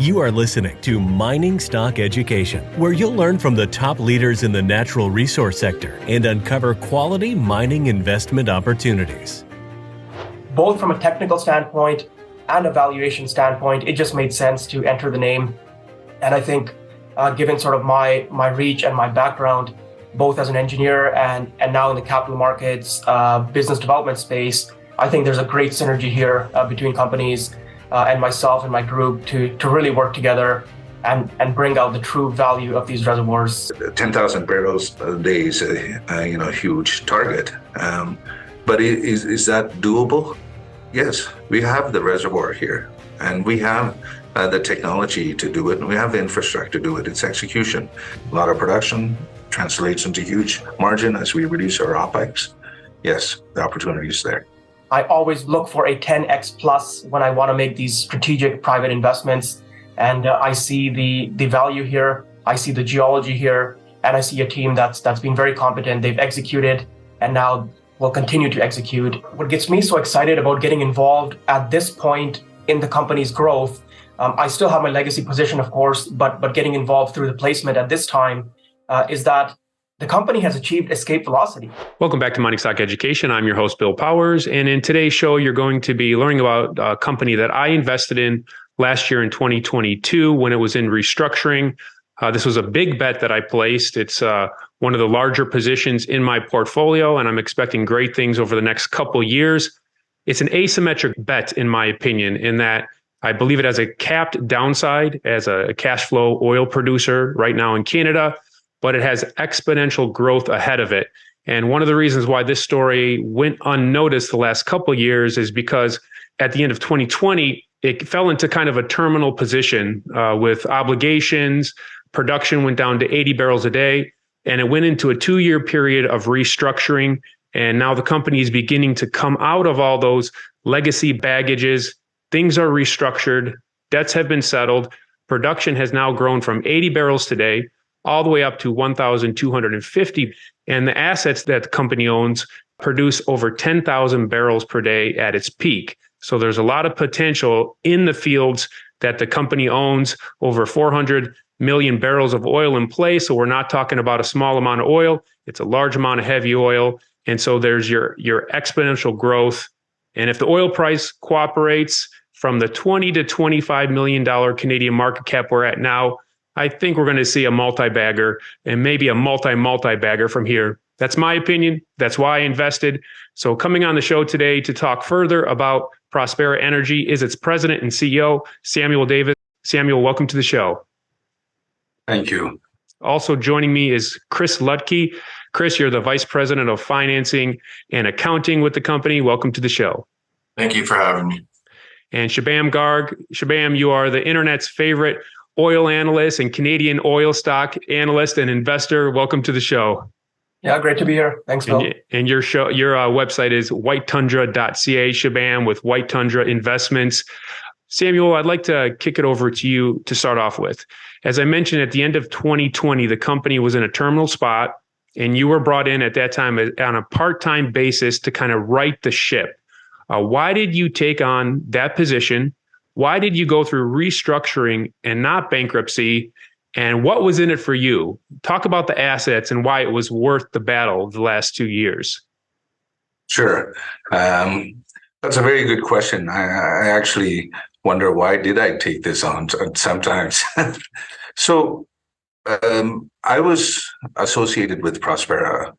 You are listening to Mining Stock Education, where you'll learn from the top leaders in the natural resource sector and uncover quality mining investment opportunities. Both from a technical standpoint and a valuation standpoint, it just made sense to enter the name. And I think given sort of my reach and my background, both as an engineer and now in the capital markets, business development space, I think there's a great synergy here between companies and myself and my group to really work together and bring out the true value of these reservoirs. 10,000 barrels a day is a huge target. But is that doable? Yes, we have the reservoir here, and we have the technology to do it, and we have the infrastructure to do it. It's execution. A lot of production translates into huge margin as we reduce our OPEX. Yes, the opportunity is there. I always look for a 10x plus when I want to make these strategic private investments. And I see the value here. I see the geology here. And I see a team that's been very competent. They've executed and now will continue to execute. What gets me so excited about getting involved at this point in the company's growth, I still have my legacy position, of course, but getting involved through the placement at this time is that the company has achieved escape velocity. Welcome back to Mining Stock Education. I'm your host, Bill Powers. And in today's show, you're going to be learning about a company that I invested in last year in 2022 when it was in restructuring. This was a big bet that I placed. It's one of the larger positions in my portfolio, and I'm expecting great things over the next couple years. It's an asymmetric bet, in my opinion, in that I believe it has a capped downside as a cash flow oil producer right now in Canada, but it has exponential growth ahead of it. And one of the reasons why this story went unnoticed the last couple of years is because at the end of 2020, it fell into kind of a terminal position with obligations. Production went down to 80 barrels a day, and it went into a 2-year period of restructuring. And now the company is beginning to come out of all those legacy baggages. Things are restructured. Debts have been settled. Production has now grown from 80 barrels today all the way up to 1,250. And the assets that the company owns produce over 10,000 barrels per day at its peak. So there's a lot of potential in the fields that the company owns, over 400 million barrels of oil in place. So we're not talking about a small amount of oil. It's a large amount of heavy oil. And so there's your exponential growth. And if the oil price cooperates from the $20 to $25 million Canadian market cap we're at now, I think we're going to see a multi-bagger and maybe a multi-bagger from here. That's my opinion. That's why I invested. So coming on the show today to talk further about Prospera Energy is its president and CEO, Samuel Davis. Samuel, welcome to the show. Thank you. Also joining me is Chris Ludtke. Chris, you're the vice president of financing and accounting with the company. Welcome to the show. Thank you for having me. And Shubham Garg. Shubham, you are the internet's favorite oil analyst and Canadian oil stock analyst and investor. Welcome to the show. Yeah, great to be here. Thanks, Bill. And your website is whitetundra.ca, Shubham, with White Tundra Investments. Samuel, I'd like to kick it over to you to start off with. As I mentioned, at the end of 2020, the company was in a terminal spot, and you were brought in at that time on a part-time basis to kind of right the ship. Why did you take on that position? Why did you go through restructuring and not bankruptcy? And what was in it for you? Talk about the assets and why it was worth the battle the last 2 years. Sure. That's a very good question. I actually wonder, why did I take this on sometimes? So I was associated with Prospera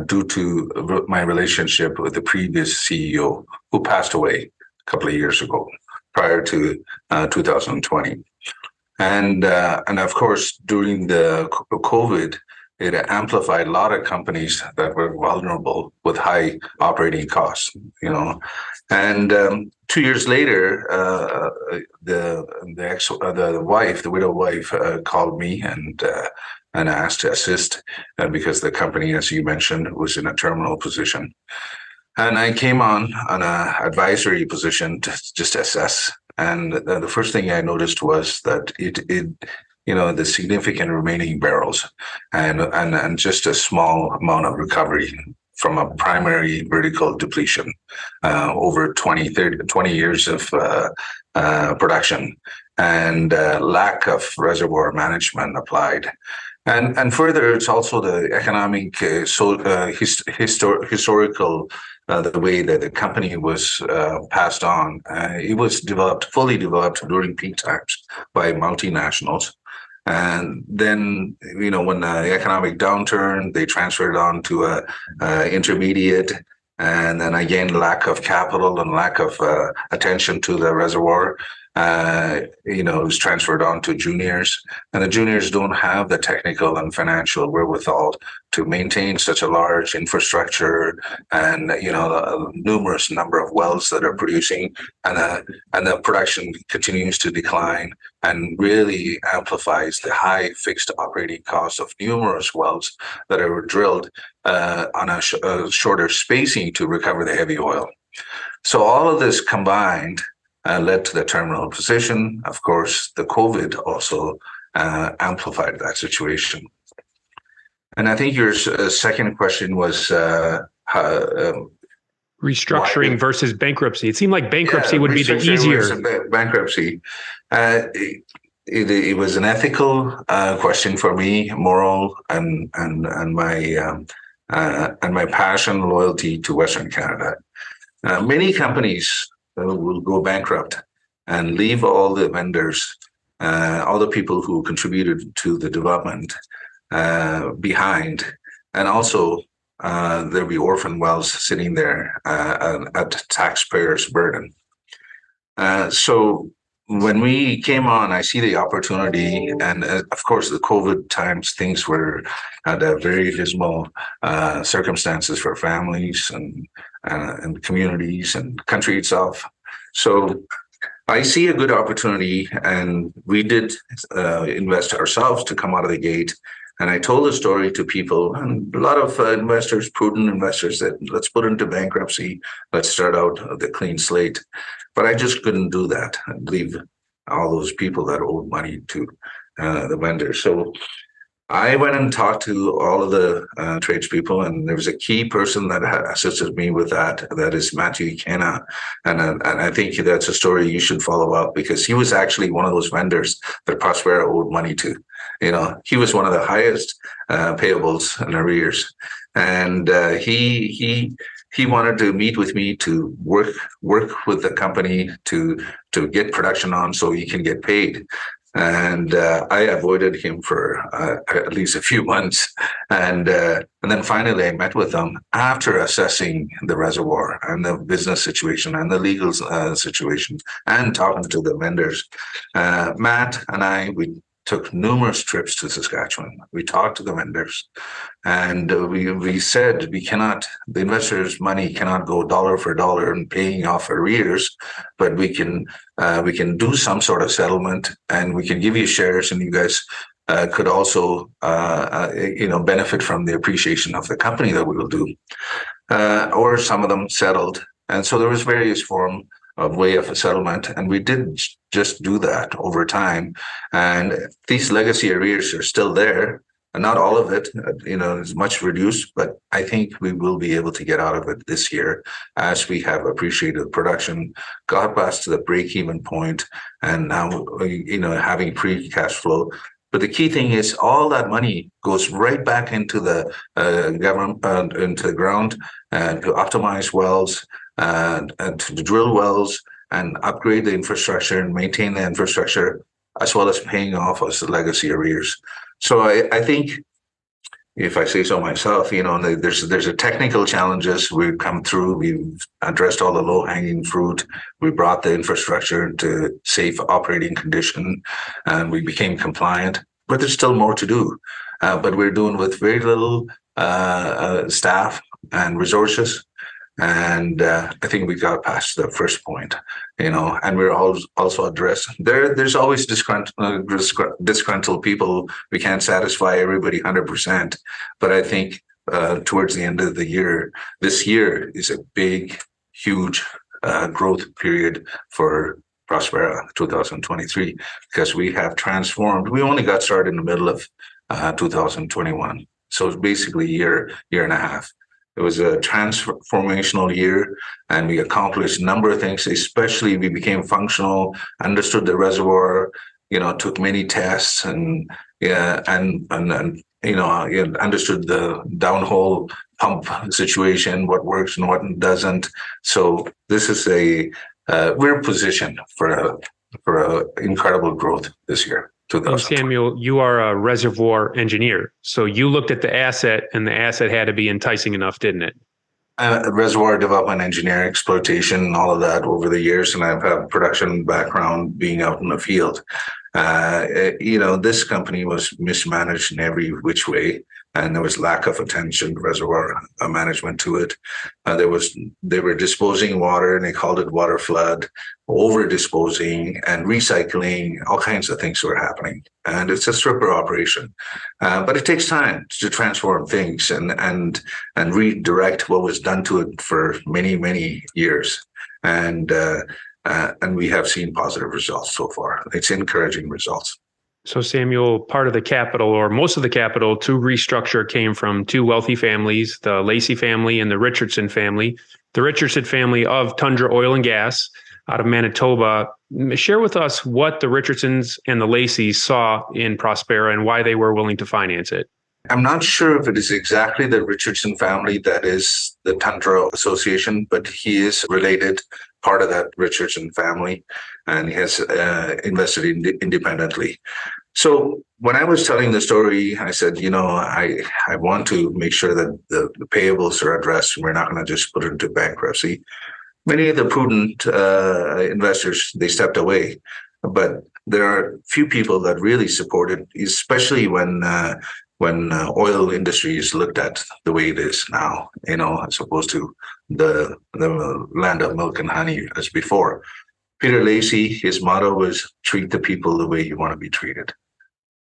due to my relationship with the previous CEO who passed away a couple of years ago, prior to 2020. And of course, during the COVID, it amplified a lot of companies that were vulnerable with high operating costs, And 2 years later, the widow wife, called me and asked to assist because the company, as you mentioned, was in a terminal position. And I came on an advisory position to just assess. And the first thing I noticed was that the significant remaining barrels and just a small amount of recovery from a primary vertical depletion over 20 years of production, and lack of reservoir management applied. And further, it's also the economic, historical, the way that the company was passed on. It was fully developed during peak times by multinationals. And then, when the economic downturn, they transferred on to a intermediate, and then again, lack of capital and lack of attention to the reservoir. Was transferred on to juniors, and the juniors don't have the technical and financial wherewithal to maintain such a large infrastructure and a numerous number of wells that are producing, and the production continues to decline and really amplifies the high fixed operating costs of numerous wells that are drilled on a shorter spacing to recover the heavy oil. So all of this combined led to the terminal position. Of course, the COVID also amplified that situation. And I think your second question was restructuring versus bankruptcy. It seemed like bankruptcy would be the easier. Bankruptcy. It was an ethical question for me, moral, and my passion, loyalty to Western Canada. Many companies will go bankrupt and leave all the vendors, all the people who contributed to the development behind. And also, there'll be orphan wells sitting there at taxpayers' burden. So when we came on, I see the opportunity, and of course, the COVID times, things were at very dismal circumstances for families and communities and country itself. So I see a good opportunity, and we did invest ourselves to come out of the gate. And I told the story to people, and a lot of investors, prudent investors, that let's put into bankruptcy, let's start out the clean slate. But I just couldn't do that and leave all those people that owed money to the vendors. So I went and talked to all of the tradespeople, and there was a key person that assisted me with that. That is Matthew Kenna, and I think that's a story you should follow up, because he was actually one of those vendors that Prospera owed money to. He was one of the highest payables and arrears, and he wanted to meet with me to work with the company to get production on so he can get paid. And I avoided him for at least a few months, and then finally I met with him after assessing the reservoir and the business situation and the legal situation and talking to the vendors. Matt and we took numerous trips to Saskatchewan. We talked to the vendors, and we said the investors' money cannot go dollar for dollar in paying off arrears, but we can do some sort of settlement, and we can give you shares, and you guys could also benefit from the appreciation of the company that we will do, or some of them settled. And so there was various form of way of a settlement, and we did just do that over time. And these legacy arrears are still there, and not all of it, is much reduced, but I think we will be able to get out of it this year as we have appreciated production, got past to the break-even point, and now, having free cash flow. But the key thing is all that money goes right back into the government, into the ground, and to optimize wells, and to drill wells and upgrade the infrastructure and maintain the infrastructure, as well as paying off us the legacy arrears. So I think, if I say so myself, there's a technical challenges we've come through. We've addressed all the low-hanging fruit. We brought the infrastructure into safe operating condition, and we became compliant. But there's still more to do. But we're doing with very little staff and resources. And I think we got past the first point, and we're also addressed. There's always disgruntled people. We can't satisfy everybody 100%. But I think towards the end of the year, this year is a big, huge growth period for Prospera 2023, because we have transformed. We only got started in the middle of 2021. So it's basically a year and a half. It was a transformational year, and we accomplished a number of things. Especially, we became functional, understood the reservoir, took many tests, and understood the downhole pump situation, what works and what doesn't. So this is we're positioned for incredible growth this year. And Samuel, you are a reservoir engineer. So you looked at the asset, and the asset had to be enticing enough, didn't it? Reservoir development, engineering, exploitation, all of that over the years. And I've had production background being out in the field. This company was mismanaged in every which way, and there was lack of attention, reservoir management to it. They were disposing water, and they called it water flood, over disposing and recycling. All kinds of things were happening, and it's a stripper operation. But it takes time to transform things and redirect what was done to it for many years. And we have seen positive results so far. It's encouraging results. So Samuel, part of the capital, or most of the capital to restructure, came from two wealthy families, the Lacey family and the Richardson family. The Richardson family of Tundra Oil and Gas out of Manitoba. Share with us what the Richardsons and the Laceys saw in Prospera and why they were willing to finance it. I'm not sure if it is exactly the Richardson family that is the Tundra Association, but he is related, part of that Richardson family, and he has invested independently. So when I was telling the story, I said, I want to make sure that the payables are addressed, and we're not going to just put it into bankruptcy. Many of the prudent investors, they stepped away, but there are few people that really supported, especially when oil industry is looked at the way it is now, as opposed to the land of milk and honey as before. Peter Lacey, his motto was treat the people the way you want to be treated.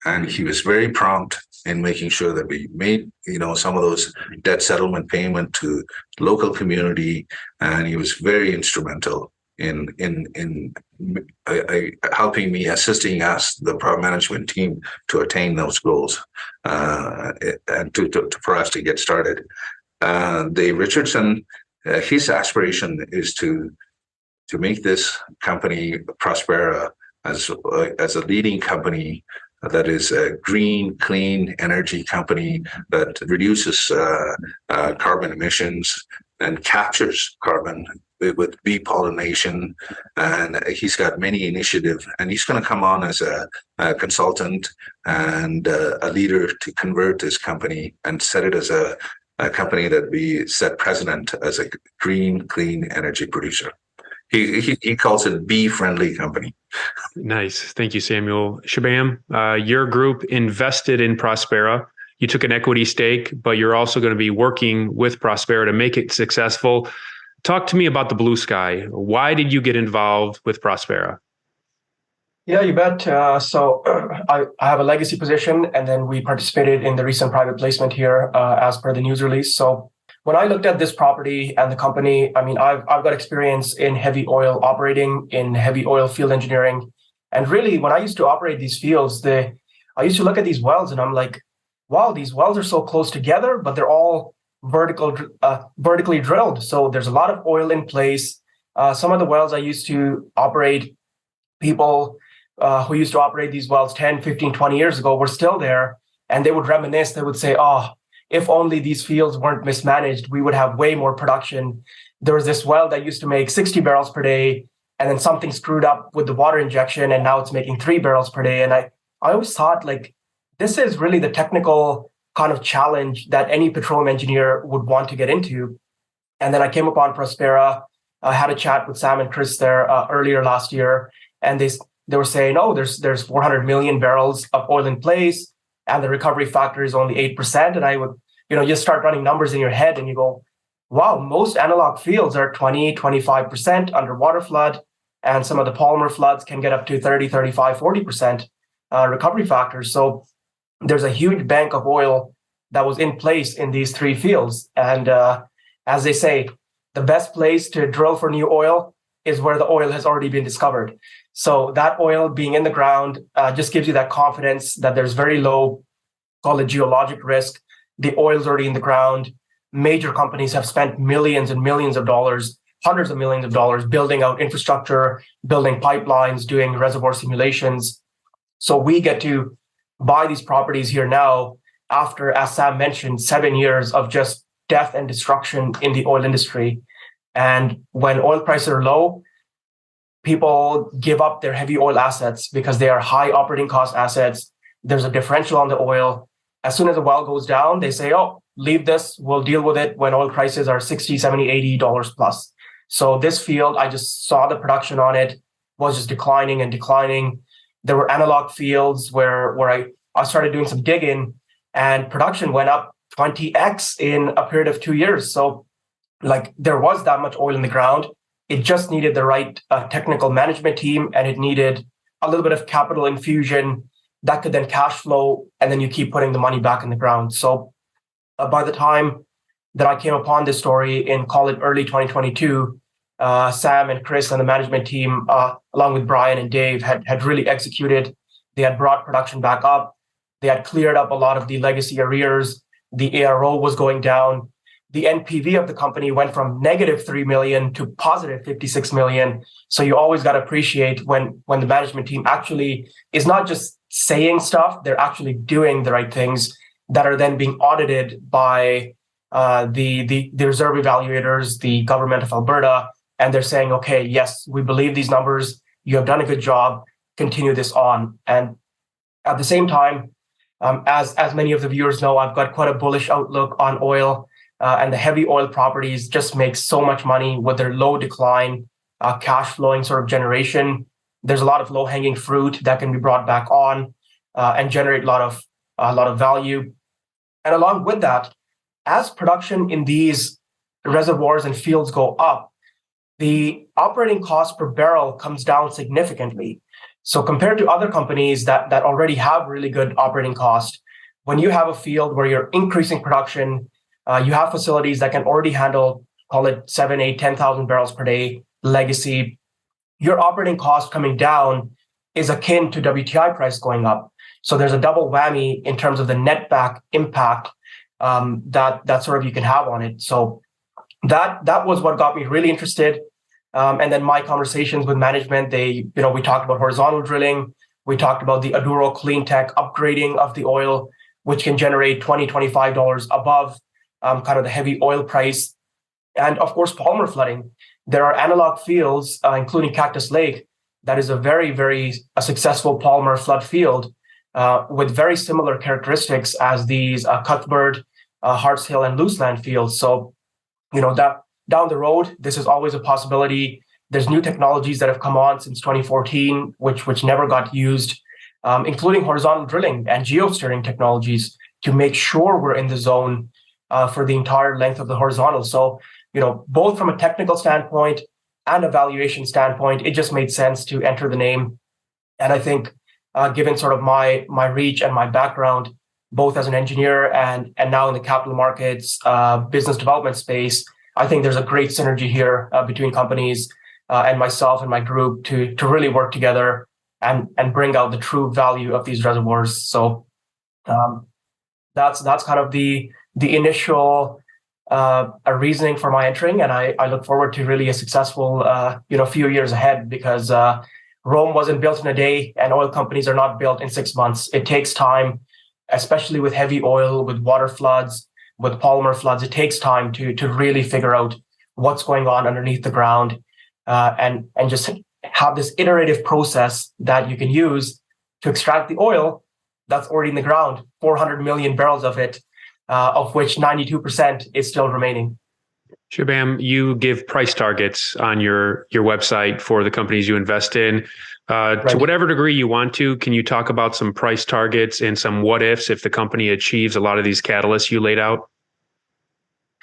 And he was very prompt in making sure that we made, some of those debt settlement payment to local community. And he was very instrumental in helping me, assisting us, the product management team, to attain those goals and for us to get started. The Richardson, his aspiration is to make this company Prospera as a leading company that is a green, clean energy company that reduces carbon emissions and captures carbon with bee pollination. And he's got many initiatives, and he's going to come on as a consultant and a leader to convert this company and set it as a company that we set precedent as a green, clean energy producer. He calls it bee-friendly company. Nice. Thank you, Samuel. Shubham, your group invested in Prospera. You took an equity stake, but you're also going to be working with Prospera to make it successful. Talk to me about the blue sky. Why did you get involved with Prospera? Yeah, you bet. So I have a legacy position, and then we participated in the recent private placement here as per the news release. So when I looked at this property and the company, I've got experience in heavy oil operating, in heavy oil field engineering. And really, when I used to operate these fields, I used to look at these wells and I'm like, wow, these wells are so close together, but they're all vertically drilled. So there's a lot of oil in place. Some of the wells I used to operate, people who used to operate these wells 10, 15, 20 years ago were still there. And they would reminisce. They would say, if only these fields weren't mismanaged, we would have way more production. There was this well that used to make 60 barrels per day, and then something screwed up with the water injection, and now it's making 3 barrels per day. And I always thought, this is really the technical kind of challenge that any petroleum engineer would want to get into. And then I came upon Prospera. I had a chat with Sam and Chris there earlier last year, and they were saying, there's 400 million barrels of oil in place, and the recovery factor is only 8%. And I would, just start running numbers in your head and you go, wow, most analog fields are 20, 25% under water flood. And some of the polymer floods can get up to 30, 35, 40% recovery factors. So there's a huge bank of oil that was in place in these 3 fields. And as they say, the best place to drill for new oil is where the oil has already been discovered. So that oil being in the ground just gives you that confidence that there's very low, call it geologic risk. The oil's already in the ground. major companies have spent millions and millions of dollars, hundreds of millions of dollars building out infrastructure, building pipelines, doing reservoir simulations. So we get to buy these properties here now after, as Sam mentioned, 7 years of just death and destruction in the oil industry. And when oil prices are low, people give up their heavy oil assets because they are high operating cost assets. There's a differential on the oil. As soon as the well goes down, they say, oh, leave this, we'll deal with it when oil prices are $60, $70, $80 plus. So this field, I just saw the production on it was just declining and declining. There were analog fields where I started doing some digging and production went up 20x in a period of 2 years. So like there was that much oil in the ground. It just needed the right technical management team, and it needed a little bit of capital infusion that could then cash flow, and then you keep putting the money back in the ground. So by the time that I came upon this story in, call it early 2022, Sam and Chris and the management team, along with Brian and Dave, had really executed. They had brought production back up. They had cleared up a lot of the legacy arrears. The ARO was going down. The NPV of the company went from negative 3 million to positive 56 million. So you always got to appreciate when the management team actually is not just saying stuff, they're actually doing the right things that are then being audited by the reserve evaluators, the government of Alberta, and they're saying, okay, yes, we believe these numbers. You have done a good job. Continue this on. And at the same time, as many of the viewers know, I've got quite a bullish outlook on oil. And the heavy oil properties just make so much money with their low decline, cash flowing sort of generation. There's a lot of low hanging fruit that can be brought back on and generate a lot of value. And along with that, as production in these reservoirs and fields go up, the operating cost per barrel comes down significantly. So compared to other companies that already have really good operating cost, when you have a field where you're increasing production, you have facilities that can already handle, call it 7, 8, 10,000 barrels per day legacy. Your operating cost coming down is akin to WTI price going up. So there's a double whammy in terms of the net back impact that sort of you can have on it. So that was what got me really interested. And then my conversations with management, we talked about horizontal drilling. We talked about the Aduro Clean Tech upgrading of the oil, which can generate $20, $25 above kind of the heavy oil price. And of course, polymer flooding. There are analog fields, including Cactus Lake, that is a very, very successful polymer flood field with very similar characteristics as these Cuthbert, Harts Hill, and Looseland fields. So, that down the road, this is always a possibility. There's new technologies that have come on since 2014, which never got used, including horizontal drilling and geosteering technologies to make sure we're in the zone for the entire length of the horizontal. So, both from a technical standpoint and a valuation standpoint, it just made sense to enter the name. And I think, given sort of my reach and my background, both as an engineer and now in the capital markets, business development space, I think there's a great synergy here between companies and myself and my group to really work together and bring out the true value of these reservoirs. So that's kind of the initial reasoning for my entering, and I look forward to really a successful few years ahead, because Rome wasn't built in a day, and oil companies are not built in 6 months. It takes time, especially with heavy oil, with water floods, with polymer floods. It takes time to really figure out what's going on underneath the ground, and just have this iterative process that you can use to extract the oil that's already in the ground, 400 million barrels of it, of which 92% is still remaining. Shubham, you give price targets on your website for the companies you invest in. Right. To whatever degree you want to, can you talk about some price targets and some what ifs if the company achieves a lot of these catalysts you laid out?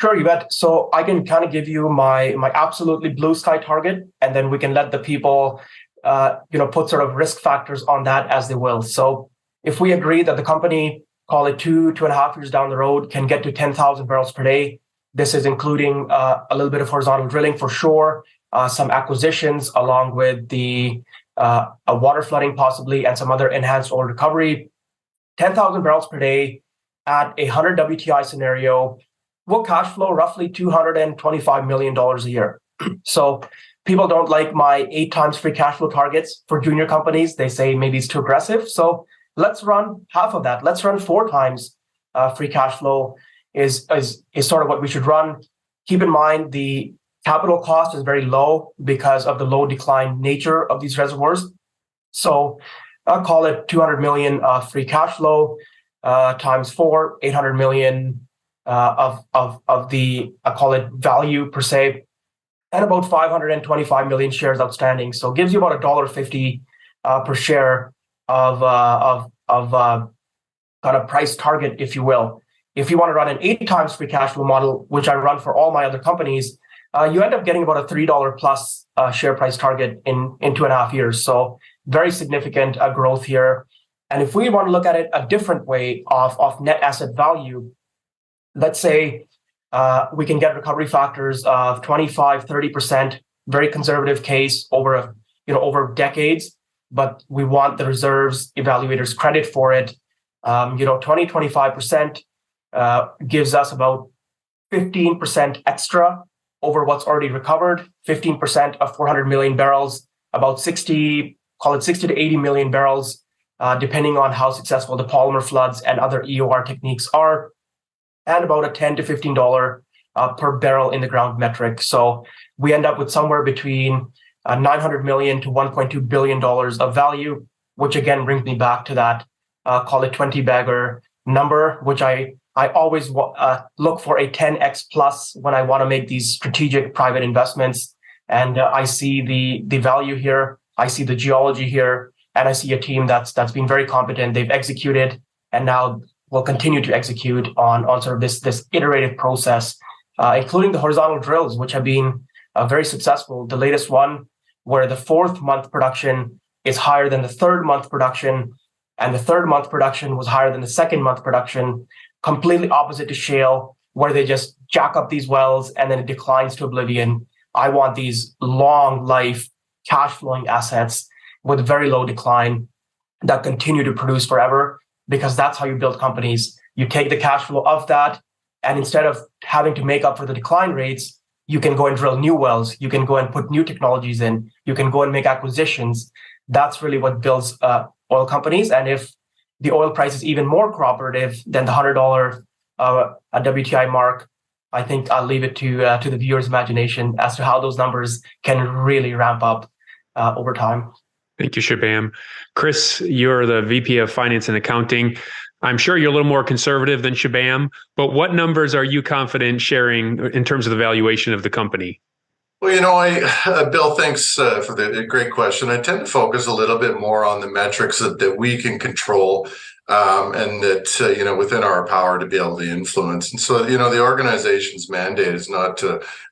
Sure, you bet. So I can kind of give you my absolutely blue sky target, and then we can let the people put sort of risk factors on that as they will. So if we agree that the company, call it 2.5 years down the road, can get to 10,000 barrels per day, this is including a little bit of horizontal drilling for sure, some acquisitions along with the a water flooding possibly, and some other enhanced oil recovery. 10,000 barrels per day at a 100 WTI scenario will cash flow roughly $225 million a year. So people don't like my 8 times free cash flow targets for junior companies. They say maybe it's too aggressive. So let's run half of that. Let's run 4 times free cash flow is sort of what we should run. Keep in mind the capital cost is very low because of the low decline nature of these reservoirs. So I'll call it 200 million free cash flow times 4, 800 million of the, I call it value per se, and about 525 million shares outstanding. So it gives you about $1.50 per share of kind of price target, if you will. If you want to run an 8 times free cash flow model, which I run for all my other companies, you end up getting about a $3 plus share price target in 2.5 years. So very significant growth here. And if we want to look at it a different way of net asset value, let's say we can get recovery factors of 25, 30%, very conservative case over decades, but we want the reserves evaluators credit for it. 20, 25% gives us about 15% extra over what's already recovered, 15% of 400 million barrels, about 60 to 80 million barrels, depending on how successful the polymer floods and other EOR techniques are, and about a $10 to $15 per barrel in the ground metric. So we end up with somewhere between 900 million to $1.2 billion of value, which again brings me back to that, call it 20 bagger number, which I always look for a 10x plus when I want to make these strategic private investments. And I see the value here. I see the geology here, and I see a team that's been very competent. They've executed, and now will continue to execute on sort of this iterative process, including the horizontal drills, which have been very successful. The latest one, where the 4th month production is higher than the 3rd month production, and the 3rd month production was higher than the 2nd month production, completely opposite to shale, where they just jack up these wells and then it declines to oblivion. I want these long life cash flowing assets with very low decline that continue to produce forever, because that's how you build companies. You take the cash flow of that, and instead of having to make up for the decline rates, you can go and drill new wells. You can go and put new technologies in. You can go and make acquisitions. That's really what builds oil companies. And if the oil price is even more cooperative than the $100 WTI mark, I think I'll leave it to the viewer's imagination as to how those numbers can really ramp up over time. Thank you, Shubham. Chris, you're the VP of Finance and Accounting. I'm sure you're a little more conservative than Shubham, but what numbers are you confident sharing in terms of the valuation of the company? Well, Bill, thanks for the great question. I tend to focus a little bit more on the metrics that we can control and that, within our power to be able to influence. And so, the organization's mandate is not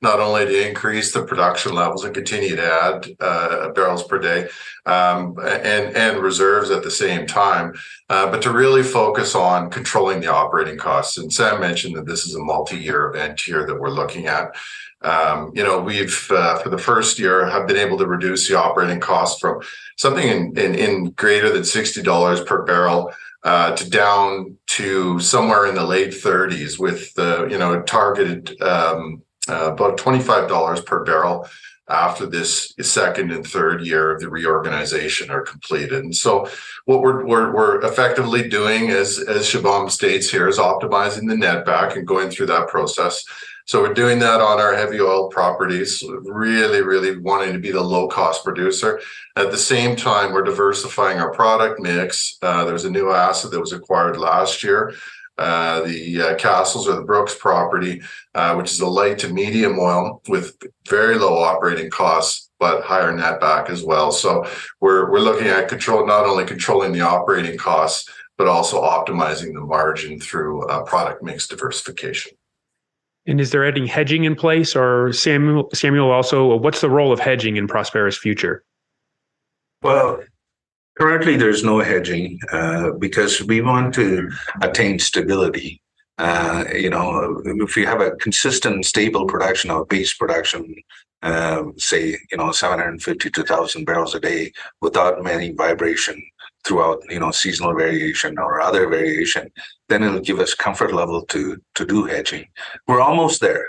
only to increase the production levels and continue to add barrels per day and reserves at the same time, but to really focus on controlling the operating costs. And Sam mentioned that this is a multi-year event here that we're looking at. We've for the first year have been able to reduce the operating costs from something in greater than $60 per barrel to down to somewhere in the late 30s, with targeted about $25 per barrel after this 2nd and 3rd year of the reorganization are completed. And so what we're effectively doing, as Shubham states here, is optimizing the netback and going through that process. So we're doing that on our heavy oil properties, really, really wanting to be the low-cost producer. At the same time, we're diversifying our product mix. There's a new asset that was acquired last year, the Castles or the Brooks property, which is a light to medium oil with very low operating costs, but higher netback as well. So we're looking at not only controlling the operating costs, but also optimizing the margin through product mix diversification. And is there any hedging in place, or Samuel also, what's the role of hedging in Prospera's future? Well, currently there's no hedging because we want to attain stability. If you have a consistent, stable production of base production, say, 750 to 1,000 barrels a day without many vibration, throughout, seasonal variation or other variation, then it'll give us comfort level to do hedging. We're almost there.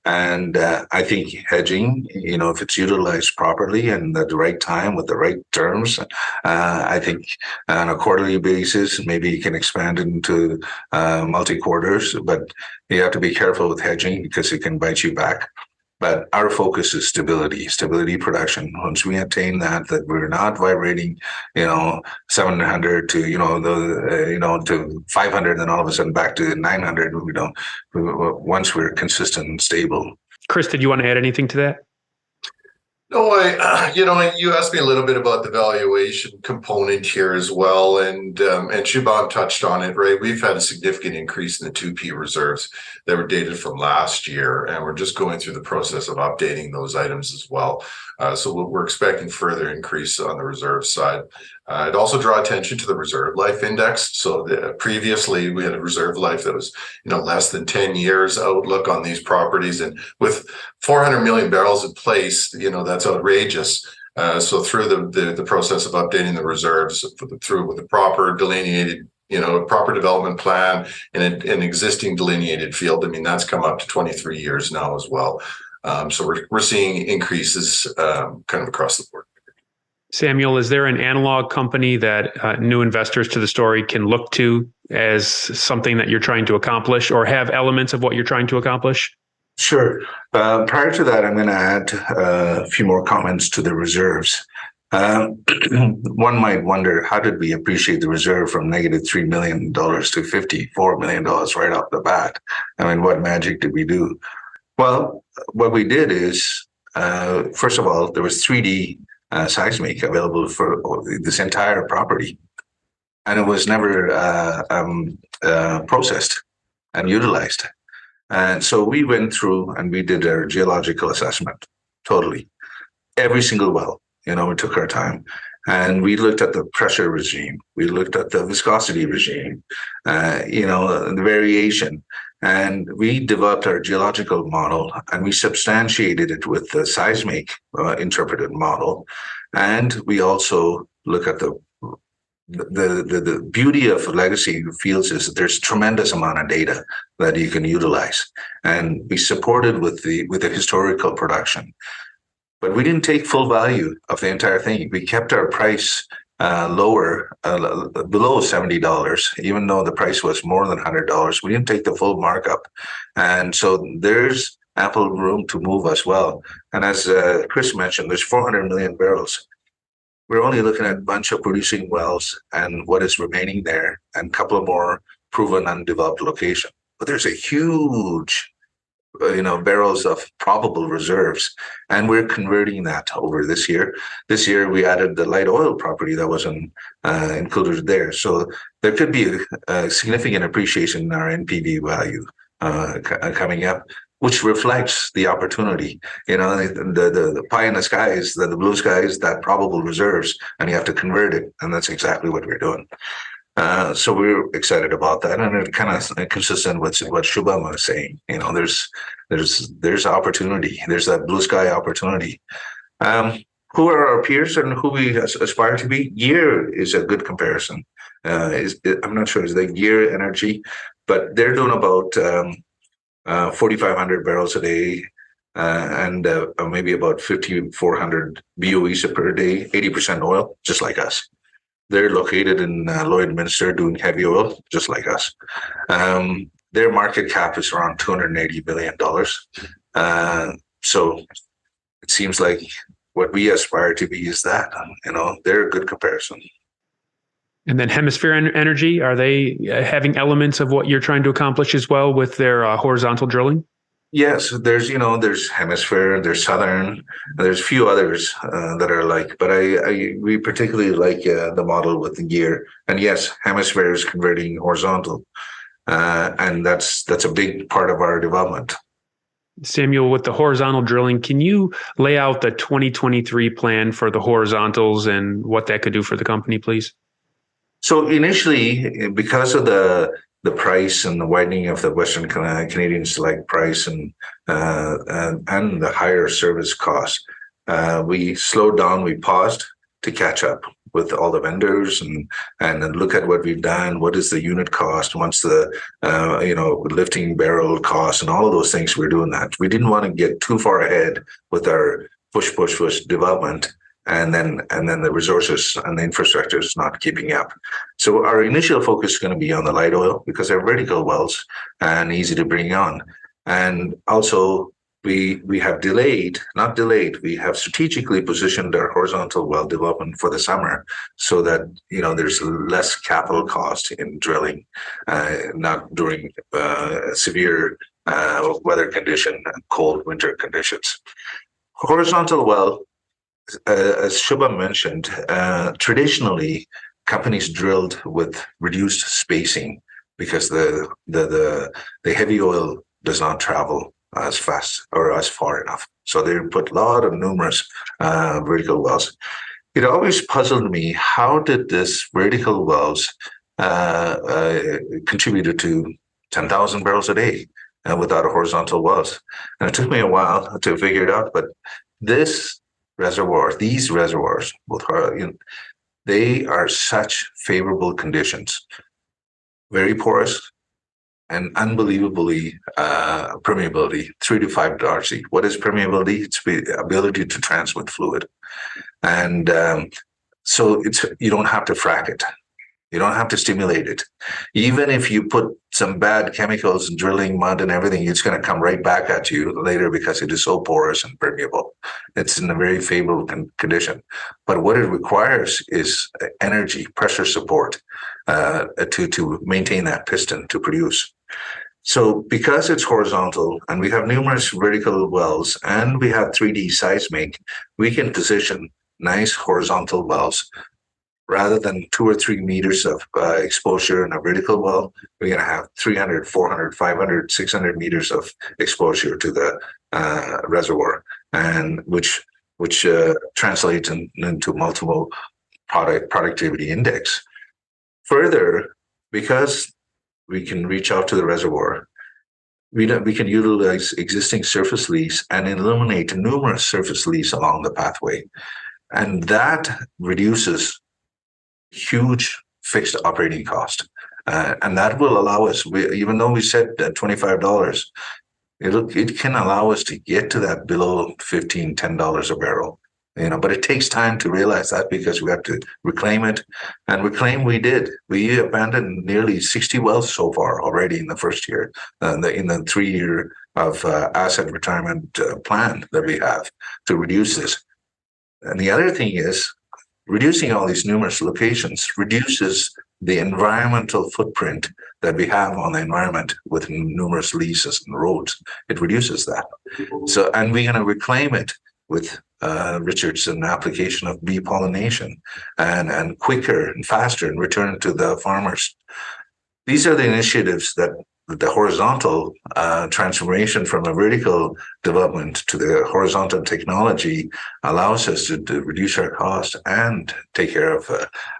And I think hedging, if it's utilized properly and at the right time with the right terms, I think on a quarterly basis, maybe you can expand it into multi-quarters, but you have to be careful with hedging because it can bite you back. But our focus is stability production. Once we attain that we're not vibrating, 700 to, to 500, then all of a sudden back to 900, once we're consistent and stable. Chris, did you want to add anything to that? No, you asked me a little bit about the valuation component here as well, and Shubham touched on it, right? We've had a significant increase in the 2P reserves that were dated from last year, and we're just going through the process of updating those items as well. So we're expecting further increase on the reserve side. I'd also draw attention to the reserve life index. So previously we had a reserve life that was, less than 10 years outlook on these properties, and with 400 million barrels in place, that's outrageous. So through the process of updating the reserves, through with the proper delineated, proper development plan and an existing delineated field, that's come up to 23 years now as well. So we're seeing increases kind of across the board. Samuel, is there an analog company that new investors to the story can look to as something that you're trying to accomplish or have elements of what you're trying to accomplish? Sure. Prior to that, I'm going to add a few more comments to the reserves. One might wonder, how did we appreciate the reserve from negative $3 million to $54 million right off the bat? What magic did we do? Well, what we did is, first of all, there was 3D seismic available for this entire property, and it was never processed and utilized. And so we went through and we did our geological assessment, totally. Every single well, we took our time. And we looked at the pressure regime. We looked at the viscosity regime, the variation. And we developed our geological model and we substantiated it with the seismic interpreted model. And we also look at the beauty of legacy fields is that there's tremendous amount of data that you can utilize. And we supported with the historical production. But we didn't take full value of the entire thing. We kept our price lower, below $70, even though the price was more than $100. We didn't take the full markup. And so there's ample room to move as well. And as Chris mentioned, there's 400 million barrels. We're only looking at a bunch of producing wells and what is remaining there, and a couple of more proven undeveloped location. But there's a huge barrels of probable reserves, and we're converting that over this year. This year we added the light oil property that wasn't included there, so there could be a significant appreciation in our NPV value coming up, which reflects the opportunity. The pie in the sky is the blue sky is that probable reserves, and you have to convert it, and that's exactly what we're doing. So we're excited about that, and it kind of consistent with what Shubham was saying. There's opportunity. There's that blue sky opportunity. Who are our peers and who we aspire to be? Gear is a good comparison. I'm not sure is the Gear Energy, but they're doing about 4,500 barrels a day, and maybe about 5,400 BOEs per day, 80% oil, just like us. They're located in Lloydminster doing heavy oil, just like us. Their market cap is around $280 billion. So it seems like what we aspire to be is that, they're a good comparison. And then Hemisphere Energy, are they having elements of what you're trying to accomplish as well with their horizontal drilling? Yes, there's Hemisphere, there's Southern, there's a few others that are like, but we particularly like the model with the Gear. And yes, Hemisphere is converting horizontal, and that's a big part of our development. Samuel, with the horizontal drilling, can you lay out the 2023 plan for the horizontals and what that could do for the company, please? So initially, because of the price and the widening of the Western Canadian Select price and the higher service costs, we slowed down, we paused to catch up. with all the vendors and then look at what we've done. What is the unit cost? What's the lifting barrel cost and all of those things? We're doing that. We didn't want to get too far ahead with our push development, and then the resources and the infrastructure is not keeping up. So our initial focus is going to be on the light oil because they're vertical wells and easy to bring on. And also we have we have strategically positioned our horizontal well development for the summer so that, there's less capital cost in drilling, not during severe weather condition and cold winter conditions. Horizontal well, as Shubham mentioned, traditionally companies drilled with reduced spacing because the heavy oil does not travel as fast or as far enough. So they put a lot of numerous vertical wells. It always puzzled me, how did this vertical wells contributed to 10,000 barrels a day without a horizontal wells? And it took me a while to figure it out, but these reservoirs, they are such favorable conditions, very porous, and unbelievably permeability, 3 to 5 Darcy. What is permeability? It's the ability to transmit fluid. And so you don't have to frack it. You don't have to stimulate it. Even if you put some bad chemicals, drilling, mud and everything, it's going to come right back at you later because it is so porous and permeable. It's in a very favorable condition. But what it requires is energy, pressure support to maintain that piston to produce. So because it's horizontal and we have numerous vertical wells and we have 3D seismic, we can position nice horizontal wells. Rather than 2 or 3 meters of exposure in a vertical well, we're going to have 300, 400, 500, 600 meters of exposure to the reservoir, and which translates into multiple productivity index. Further, because we can reach out to the reservoir, we can utilize existing surface lease and eliminate numerous surface lease along the pathway, and that reduces huge fixed operating cost, and that will allow us. Even though we said $25, it can allow us to get to that below $10 a barrel. But it takes time to realize that because we have to reclaim it, and we did. We abandoned nearly 60 wells so far already in the first year, in the 3 year of asset retirement plan that we have to reduce this. And the other thing is, reducing all these numerous locations reduces the environmental footprint that we have on the environment with numerous leases and roads. It reduces that. So, and we're going to reclaim it with Richardson application of bee pollination and quicker and faster and return it to the farmers. These are the initiatives that the horizontal transformation from a vertical development to the horizontal technology allows us to reduce our costs and take care of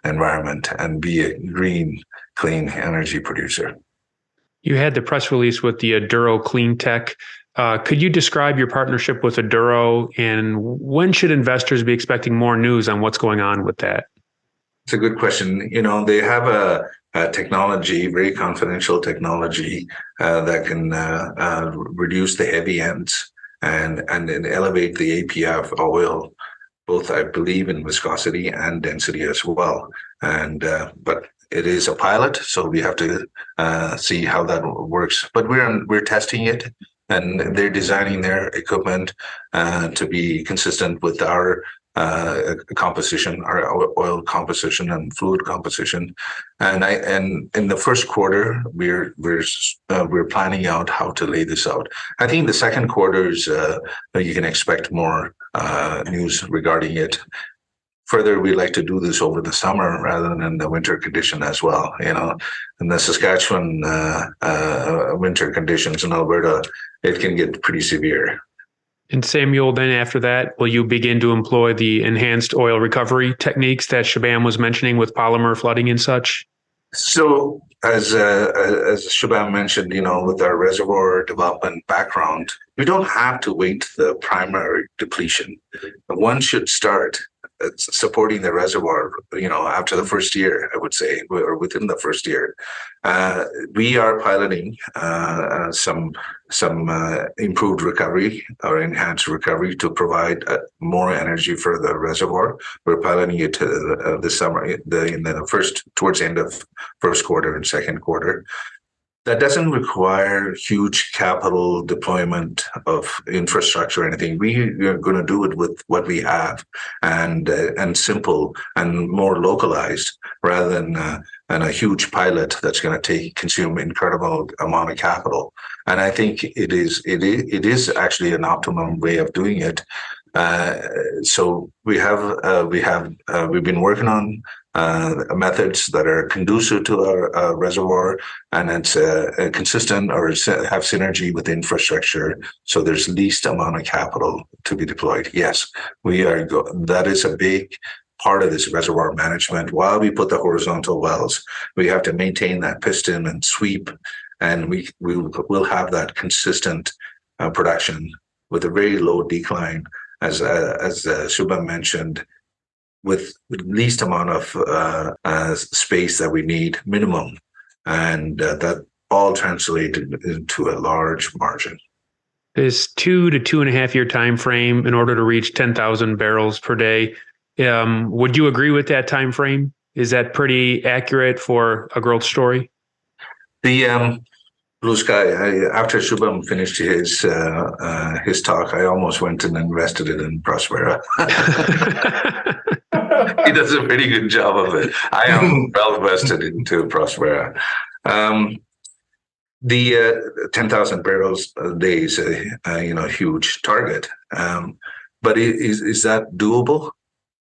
environment and be a green, clean energy producer. You had the press release with the Aduro Clean Tech. Could you describe your partnership with Aduro, and when should investors be expecting more news on what's going on with that? It's a good question. They have a technology, very confidential technology that can reduce the heavy ends and then elevate the API oil, both I believe in viscosity and density as well. And but it is a pilot, so we have to see how that works. But we're testing it, and they're designing their equipment to be consistent with our composition, our oil composition and fluid composition, and in the first quarter we're planning out how to lay this out. I think the second quarter is you can expect more news regarding it. Further, we like to do this over the summer rather than in the winter condition as well. In the Saskatchewan winter conditions in Alberta, it can get pretty severe. And Samuel, then after that, will you begin to employ the enhanced oil recovery techniques that Shubham was mentioning with polymer flooding and such? So as Shubham mentioned, with our reservoir development background, we don't have to wait the primary depletion. One should start supporting the reservoir, after the first year, I would say, or within the first year. We are piloting some improved recovery or enhanced recovery to provide more energy for the reservoir. We're piloting it this summer, towards the end of first quarter and second quarter. That doesn't require huge capital deployment of infrastructure or anything. We are going to do it with what we have, and simple and more localized, rather than a huge pilot that's going to consume incredible amount of capital. And I think it is actually an optimum way of doing it. So we've been working on methods that are conducive to our reservoir, and it's consistent or have synergy with infrastructure, so there's least amount of capital to be deployed. Yes, that is a big part of this reservoir management. While we put the horizontal wells, we have to maintain that piston and sweep, and we will have that consistent production with a very low decline, as Shubham mentioned, with least amount of space that we need, minimum, and that all translated into a large margin. This 2 to 2.5 year time frame in order to reach 10,000 barrels per day. Would you agree with that time frame? Is that pretty accurate for a growth story? The blue sky. After Shubham finished his talk, I almost went and invested it in Prospera. He does a pretty good job of it. I am well vested into Prospera. The 10,000 barrels a day is a huge target. But is that doable?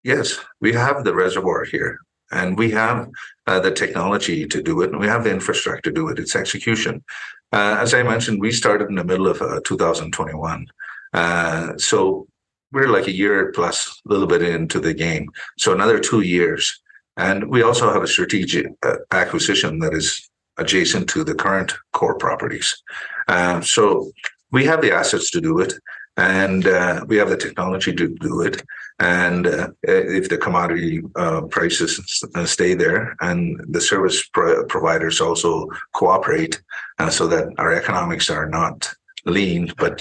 Yes, we have the reservoir here, and we have the technology to do it, and we have the infrastructure to do it. It's execution. As I mentioned, we started in the middle of 2021. So we're like a year plus a little bit into the game. So another 2 years. And we also have a strategic acquisition that is adjacent to the current core properties. So we have the assets to do it, and we have the technology to do it. And if the commodity prices stay there, and the service providers also cooperate, so that our economics are not lean, but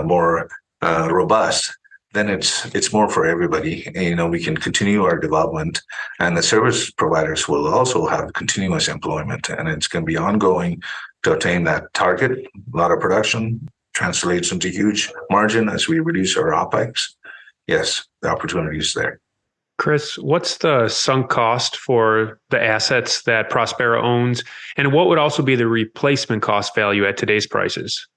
more robust, then it's more for everybody. We can continue our development, and the service providers will also have continuous employment, and it's going to be ongoing to attain that target. A lot of production translates into huge margin as we reduce our OPEX. Yes, the opportunity is there. Chris, what's the sunk cost for the assets that Prospera owns, and what would also be the replacement cost value at today's prices?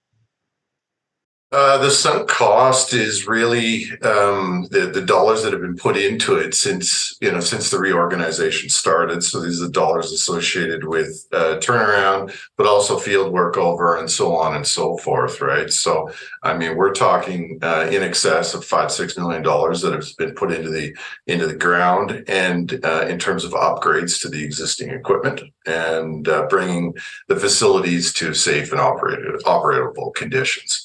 The sunk cost is really the dollars that have been put into it since the reorganization started. So these are the dollars associated with turnaround, but also field workover and so on and so forth, right? So I mean, we're talking in excess of $5-6 million that has been put into the ground, and in terms of upgrades to the existing equipment, and bringing the facilities to safe and operable conditions.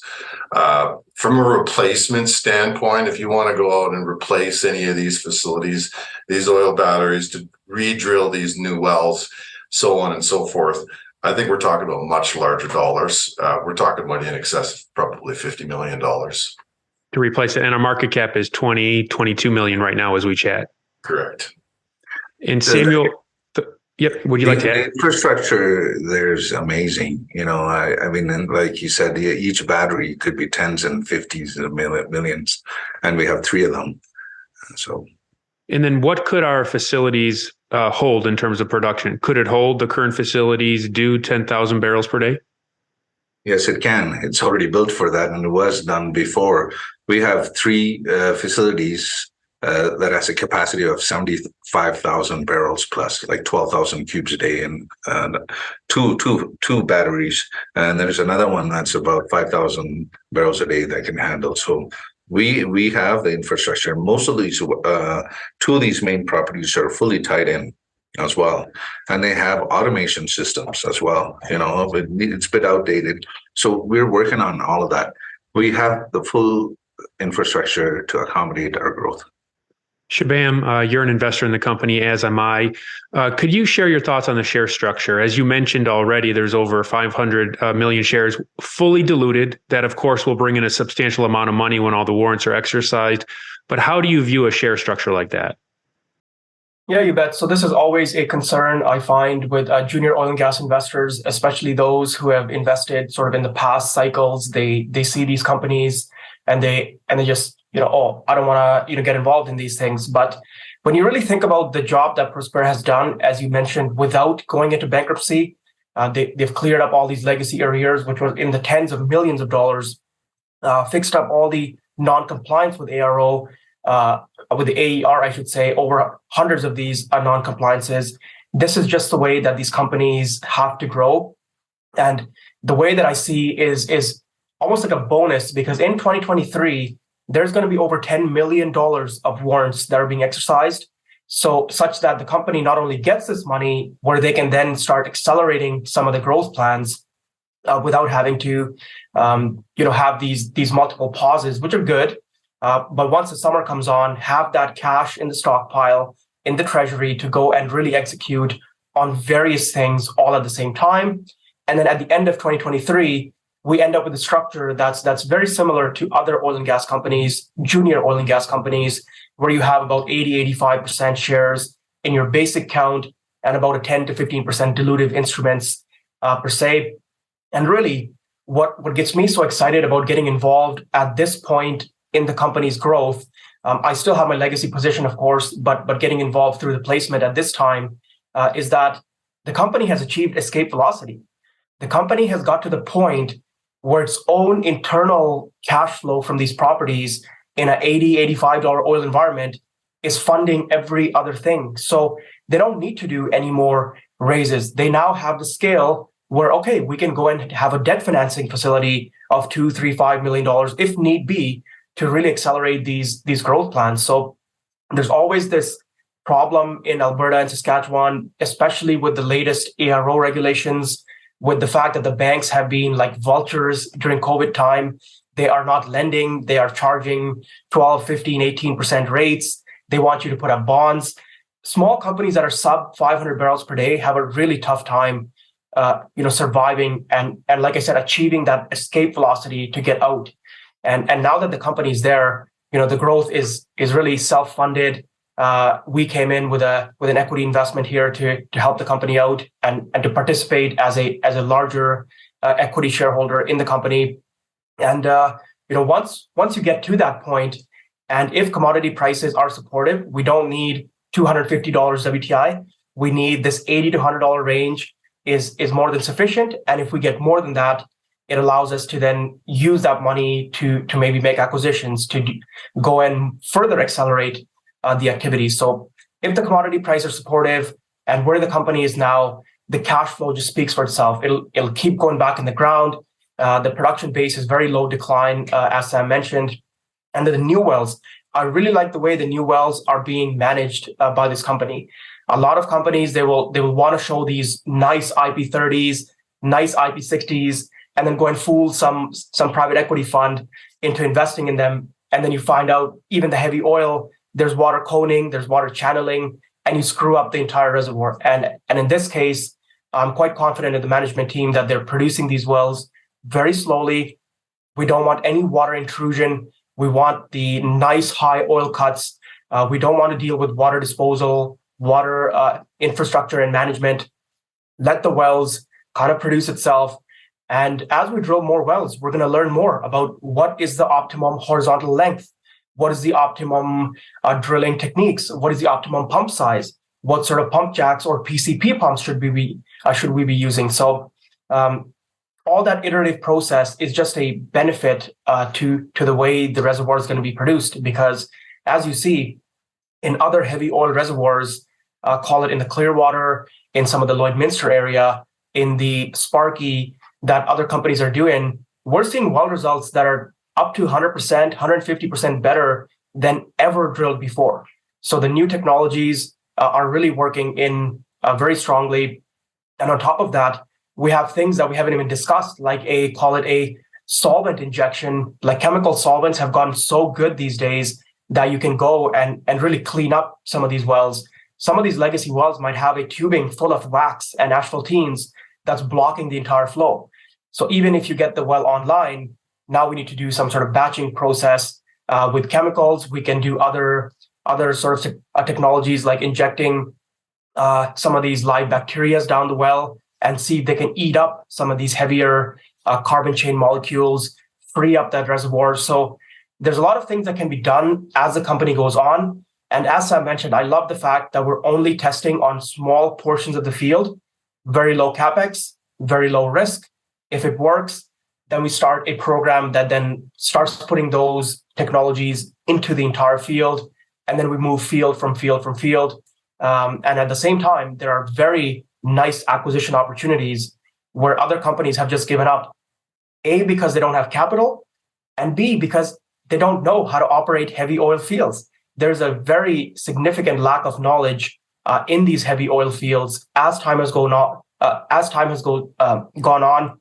From a replacement standpoint, if you want to go out and replace any of these facilities, these oil batteries, to re-drill these new wells, so on and so forth, I think we're talking about much larger dollars. We're talking about in excess of probably $50 million. To replace it. And our market cap is 22 million right now as we chat. Correct. And Samuel... Yep. Would you like to add? The infrastructure there's amazing. I mean, and like you said, each battery could be tens and fifties of millions, and we have 3 of them. So, and then what could our facilities hold in terms of production? Could it hold the current facilities do 10,000 barrels per day? Yes, it can. It's already built for that, and it was done before. We have 3 facilities that has a capacity of 75,000 barrels plus, like 12,000 cubes a day, and two batteries. And there's another one that's about 5,000 barrels a day that can handle. So we have the infrastructure. Most of these, 2 of these main properties are fully tied in as well, and they have automation systems as well. It's a bit outdated, so we're working on all of that. We have the full infrastructure to accommodate our growth. Shubham, you're an investor in the company, as am I. Could you share your thoughts on the share structure? As you mentioned already, there's over 500 million shares fully diluted. That, of course, will bring in a substantial amount of money when all the warrants are exercised. But how do you view a share structure like that? Yeah, you bet. So this is always a concern I find with junior oil and gas investors, especially those who have invested sort of in the past cycles. They see these companies and they just, oh, I don't want to get involved in these things. But when you really think about the job that Prospera has done, as you mentioned, without going into bankruptcy, they've cleared up all these legacy arrears, which was in the tens of millions of dollars, fixed up all the non-compliance with ARO. With the AER, I should say, over hundreds of these non-compliances. This is just the way that these companies have to grow. And the way that I see is almost like a bonus, because in 2023, there's going to be over $10 million of warrants that are being exercised. So such that the company not only gets this money where they can then start accelerating some of the growth plans without having to, have these multiple pauses, which are good. But once the summer comes on, have that cash in the stockpile, in the treasury to go and really execute on various things all at the same time. And then at the end of 2023, we end up with a structure that's very similar to other oil and gas companies, junior oil and gas companies, where you have about 85% shares in your basic count and about a 10 to 15% dilutive instruments per se. And really, what gets me so excited about getting involved at this point in the company's growth, I still have my legacy position, of course, but getting involved through the placement at this time is that the company has achieved escape velocity. The company has got to the point where its own internal cash flow from these properties in an $80, $85 oil environment is funding every other thing. So they don't need to do any more raises. They now have the scale where, okay, we can go and have a debt financing facility of $2, $3, $5 million if need be, to really accelerate these growth plans. So there's always this problem in Alberta and Saskatchewan, especially with the latest ARO regulations, with the fact that the banks have been like vultures during COVID time. They are not lending. They are charging 12, 15, 18% rates. They want you to put up bonds. Small companies that are sub 500 barrels per day have a really tough time surviving and like I said, achieving that escape velocity to get out. And now that the company is there, the growth is really self-funded. We came in with an equity investment here to help the company out and to participate as a larger equity shareholder in the company. And once you get to that point, and if commodity prices are supportive, we don't need $250 WTI. We need this $80 to $100 range is more than sufficient. And if we get more than that, it allows us to then use that money to maybe make acquisitions, to go and further accelerate the activity. So if the commodity prices are supportive and where the company is now, the cash flow just speaks for itself. It'll keep going back in the ground. The production base is very low decline, as Sam mentioned. And the new wells, I really like the way the new wells are being managed by this company. A lot of companies, they will want to show these nice IP30s, nice IP60s, and then go and fool some private equity fund into investing in them. And then you find out even the heavy oil, there's water coning, there's water channeling, and you screw up the entire reservoir. And in this case, I'm quite confident in the management team that they're producing these wells very slowly. We don't want any water intrusion. We want the nice high oil cuts. We don't want to deal with water disposal, water infrastructure and management. Let the wells kind of produce itself. And as we drill more wells, we're going to learn more about what is the optimum horizontal length, what is the optimum drilling techniques, what is the optimum pump size, what sort of pump jacks or PCP pumps should we be using. So all that iterative process is just a benefit to the way the reservoir is going to be produced, because as you see in other heavy oil reservoirs, call it in the Clearwater, in some of the Lloydminster area, in the Sparky, that other companies are doing, we're seeing well results that are up to 100%, 150% better than ever drilled before. So the new technologies are really working in very strongly. And on top of that, we have things that we haven't even discussed, like call it a solvent injection. Like chemical solvents have gotten so good these days that you can go and really clean up some of these wells. Some of these legacy wells might have a tubing full of wax and asphaltenes that's blocking the entire flow. So even if you get the well online, now we need to do some sort of batching process with chemicals. We can do other sorts of technologies like injecting some of these live bacteria down the well and see if they can eat up some of these heavier carbon chain molecules, free up that reservoir. So there's a lot of things that can be done as the company goes on. And as Sam mentioned, I love the fact that we're only testing on small portions of the field, very low capex, very low risk. If it works, then we start a program that then starts putting those technologies into the entire field. And then we move field from field. And at the same time, there are very nice acquisition opportunities where other companies have just given up, A, because they don't have capital, and B, because they don't know how to operate heavy oil fields. There's a very significant lack of knowledge in these heavy oil fields as time has gone on. Gone on.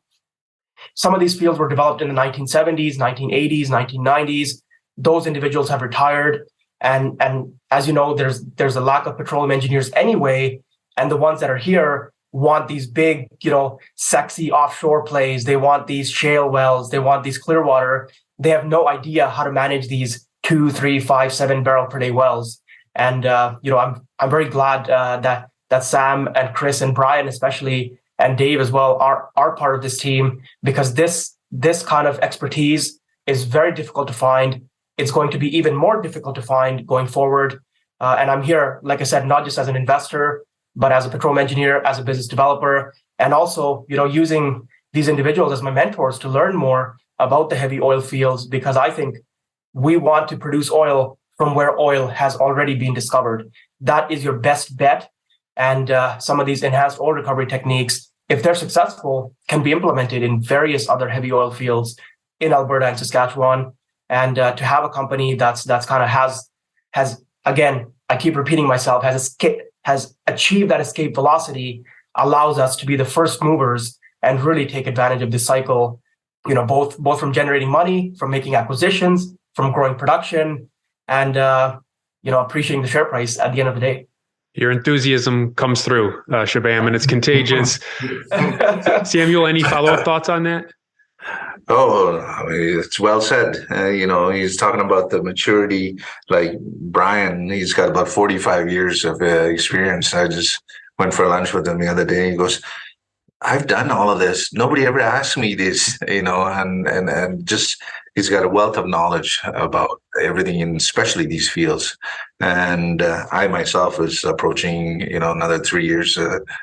Some of these fields were developed in the 1970s, 1980s, 1990s. Those individuals have retired. And as you know, there's a lack of petroleum engineers anyway. And the ones that are here want these big, sexy offshore plays. They want these shale wells. They want these clear water. They have no idea how to manage these 2, 3, 5, 7 barrel per day wells. And I'm very glad that Sam and Chris and Brian especially and Dave as well are part of this team, because this kind of expertise is very difficult to find. It's going to be even more difficult to find going forward. And I'm here, like I said, not just as an investor, but as a petroleum engineer, as a business developer, and also, using these individuals as my mentors to learn more about the heavy oil fields, because I think we want to produce oil from where oil has already been discovered. That is your best bet. And some of these enhanced oil recovery techniques, if they're successful, can be implemented in various other heavy oil fields in Alberta and Saskatchewan. And to have a company that's kind of has again, I keep repeating myself, has achieved that escape velocity, allows us to be the first movers and really take advantage of this cycle, both from generating money, from making acquisitions, from growing production, and appreciating the share price at the end of the day. Your enthusiasm comes through, Shubham, and it's contagious. Samuel, any follow-up thoughts on that? Oh, it's well said. He's talking about the maturity. Like Brian, he's got about 45 years of experience. I just went for lunch with him the other day. He goes, I've done all of this. Nobody ever asked me this, and just he's got a wealth of knowledge about everything, and especially these fields. And I myself is approaching, another 3 years,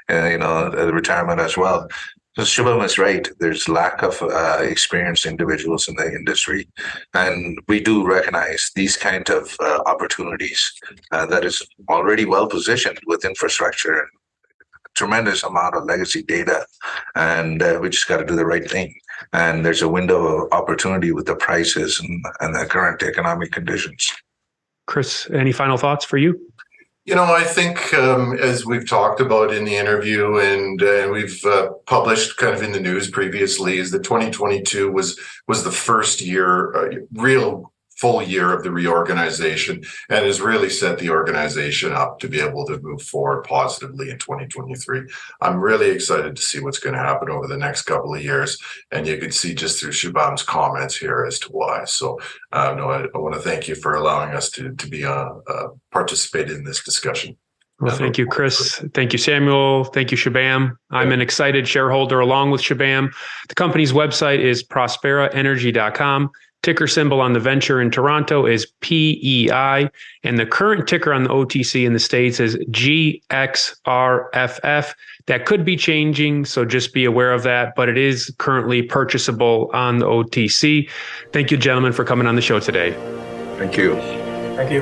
retirement as well. So Shubham is right. There's lack of experienced individuals in the industry, and we do recognize these kind of opportunities that is already well positioned with infrastructure and tremendous amount of legacy data, and we just got to do the right thing. And there's a window of opportunity with the prices and the current economic conditions. Chris, any final thoughts for you? I think as we've talked about in the interview and we've published kind of in the news previously, is that 2022 was the first year, real full year of the reorganization, and has really set the organization up to be able to move forward positively in 2023. I'm really excited to see what's going to happen over the next couple of years, and you can see just through Shubham's comments here as to why. So, I want to thank you for allowing us to be participate in this discussion. Well, thank you, Chris. Thank you, Samuel. Thank you, Shubham. I'm an excited shareholder along with Shubham. The company's website is prosperaenergy.com. Ticker symbol on the venture in Toronto is PEI, and the current ticker on the OTC in the States is GXRFF. That could be changing, so just be aware of that, but it is currently purchasable on the OTC. Thank you, gentlemen, for coming on the show today. Thank you. Thank you.